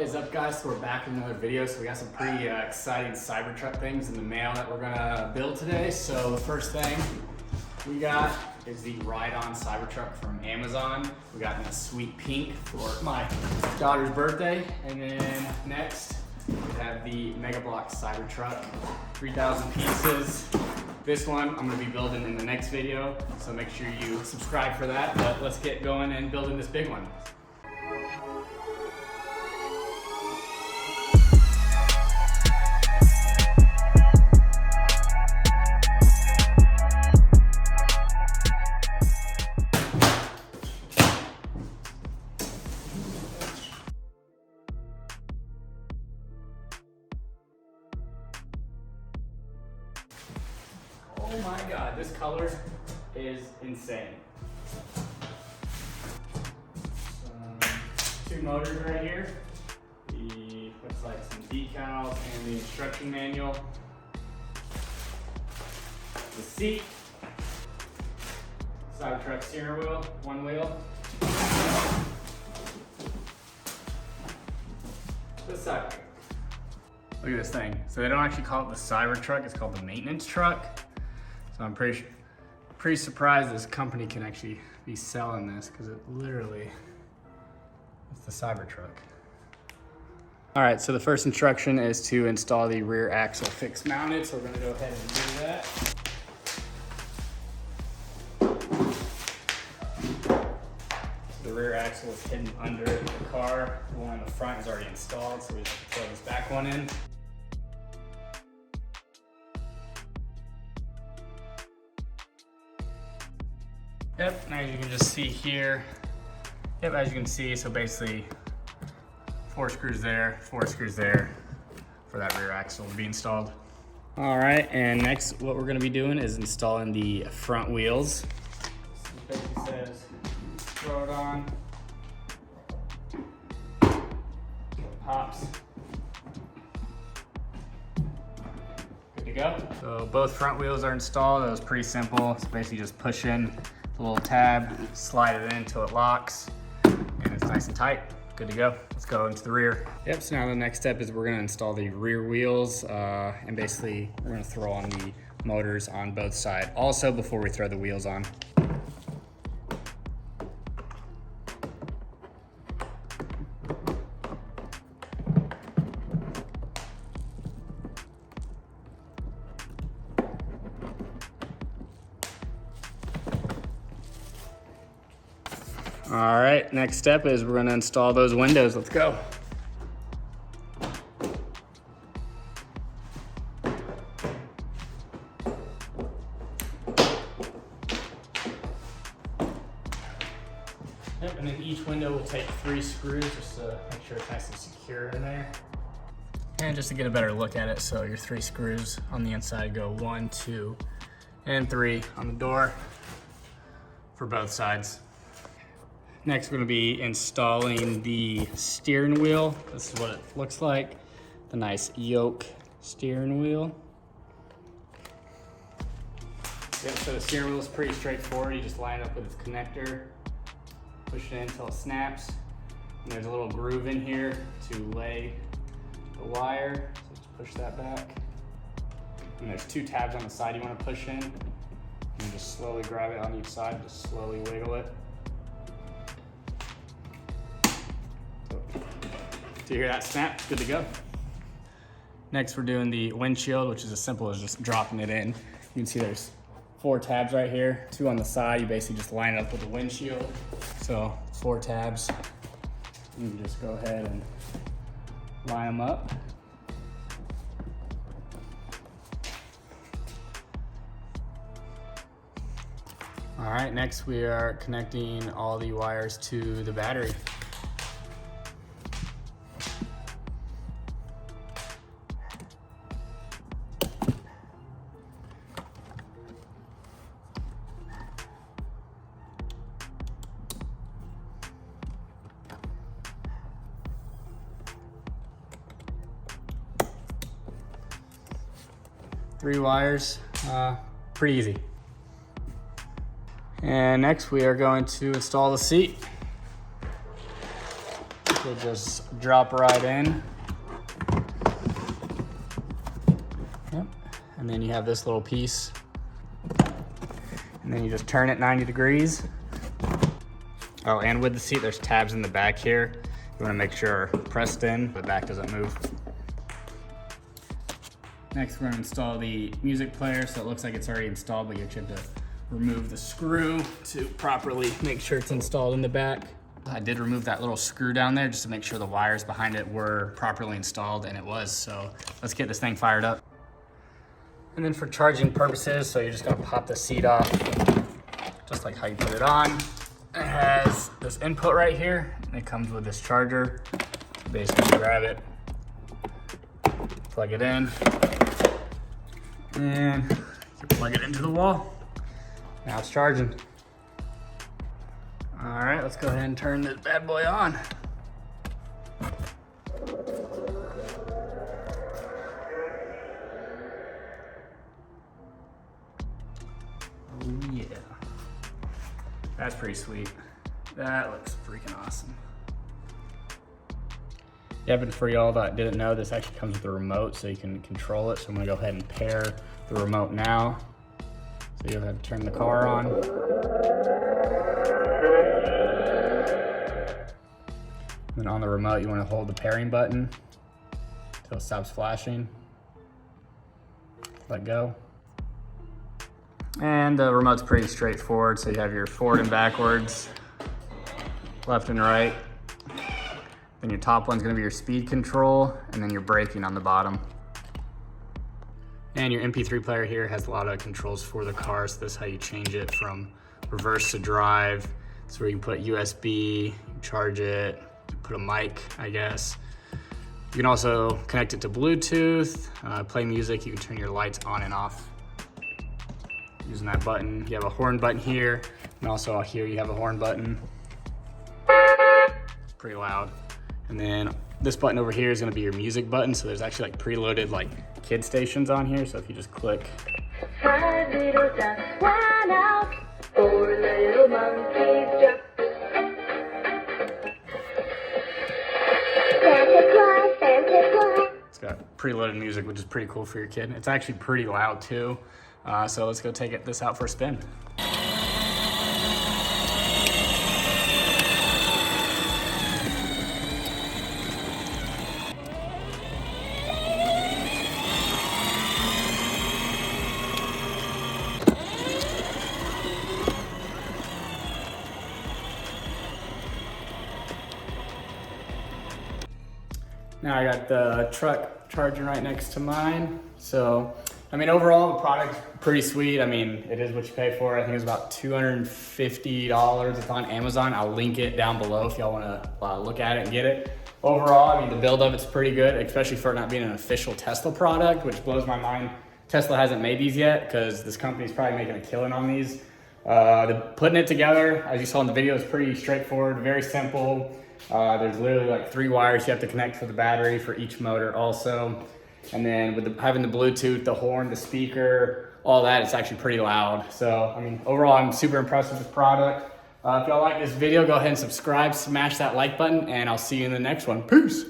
What is up, guys? So we're back with another video. So we got some pretty exciting Cybertruck things in the mail that we're gonna build today. So the first thing we got is the ride-on Cybertruck from Amazon. We got in a sweet pink for my daughter's birthday. And then next we have the Mega Block Cybertruck, 3,000 pieces. This one I'm gonna be building in the next video, so make sure you subscribe for that. But let's get going and building this big one. Oh my God, this color is insane. Two motors right here. Looks like some decals and the instruction manual. The seat. Cybertruck steering wheel, one wheel. The Cybertruck. Look at this thing. So they don't actually call it the Cybertruck, it's called the maintenance truck. So I'm pretty surprised this company can actually be selling this, because it literally, it's the Cybertruck. All right, so the first instruction is to install the rear axle fixed mounted. So we're gonna go ahead and do that. So the rear axle is hidden under the car. The one in the front is already installed, so we just throw this back one in. Yep, and as you can just see here, as you can see, so basically 4 screws there, 4 screws there for that rear axle to be installed. All right, and next what we're gonna be doing is installing the front wheels. So it basically says, throw it on, it pops. Good to go. So both front wheels are installed. That was pretty simple. It's basically just push in the little tab, slide it in until it locks, and it's nice and tight. Good to go. Let's go into the rear. Yep, so now the next step is we're gonna install the rear wheels, and basically we're gonna throw on the motors on both sides also before we throw the wheels on. All right, next step is we're gonna install those windows. Let's go. Yep, and then each window will take 3 screws just to make sure it's nice and secure in there. And just to get a better look at it, so your 3 screws on the inside go 1, 2, and 3 on the door for both sides. Next, we're gonna be installing the steering wheel. This is what it looks like. The nice yoke steering wheel. Yep, so the steering wheel is pretty straightforward. You just line it up with its connector, push it in until it snaps. And there's a little groove in here to lay the wire. So just push that back. And there's 2 tabs on the side you wanna push in. And just slowly grab it on each side, just slowly wiggle it. So you hear that snap? Good to go. Next, we're doing the windshield, which is as simple as just dropping it in. You can see there's 4 tabs right here, 2 on the side. You basically just line it up with the windshield. So 4 tabs. You can just go ahead and line them up. All right, next we are connecting all the wires to the battery. Three wires, pretty easy. And next we are going to install the seat. They just drop right in. Yep. And then you have this little piece. And then you just turn it 90 degrees. Oh, and with the seat, there's tabs in the back here. You wanna make sure pressed in, the back doesn't move. Next, we're gonna install the music player, so it looks like it's already installed, but you actually have to remove the screw to properly make sure it's installed in the back. I did remove that little screw down there just to make sure the wires behind it were properly installed, and it was, so let's get this thing fired up. And then for charging purposes, so you're just gonna pop the seat off, just like how you put it on. It has this input right here, and it comes with this charger. Basically, grab it, plug it in, and you plug it into the wall. Now it's charging. All right, let's go ahead and turn this bad boy on. Oh yeah. That's pretty sweet. That looks freaking awesome. Yeah, but for y'all that didn't know, this actually comes with a remote so you can control it. So I'm gonna go ahead and pair the remote now. So you'll have to turn the car on. And on the remote, you wanna hold the pairing button until it stops flashing. Let go. And the remote's pretty straightforward. So you have your forward and backwards, left and right. Then your top one's gonna be your speed control, and then your braking on the bottom. And your MP3 player here has a lot of controls for the car. So this is how you change it from reverse to drive. So where you can put USB, charge it, put a mic, I guess. You can also connect it to Bluetooth, play music. You can turn your lights on and off using that button. You have a horn button here, and also here you have a horn button. Pretty loud. And then this button over here is gonna be your music button. So there's actually like preloaded like kid stations on here. So if you just click. 5 little ducks swam out, 4 little monkeys jumped. Santa Claus, Santa Claus. It's got preloaded music, which is pretty cool for your kid. It's actually pretty loud too. So let's go take this out for a spin. Now I got the truck charging right next to mine. So, I mean, overall the product's pretty sweet. I mean, it is what you pay for. I think it was about $250. It's on Amazon. I'll link it down below if y'all wanna look at it and get it. Overall, I mean, the build of it's pretty good, especially for it not being an official Tesla product, which blows my mind. Tesla hasn't made these yet because this company's probably making a killing on these. Putting it together, as you saw in the video, is pretty straightforward, very simple. There's literally like 3 wires you have to connect for the battery for each motor also. And then with having the Bluetooth, the horn, the speaker, all that, it's actually pretty loud. So, I mean, overall, I'm super impressed with this product. If y'all like this video, go ahead and subscribe, smash that like button, and I'll see you in the next one. Peace.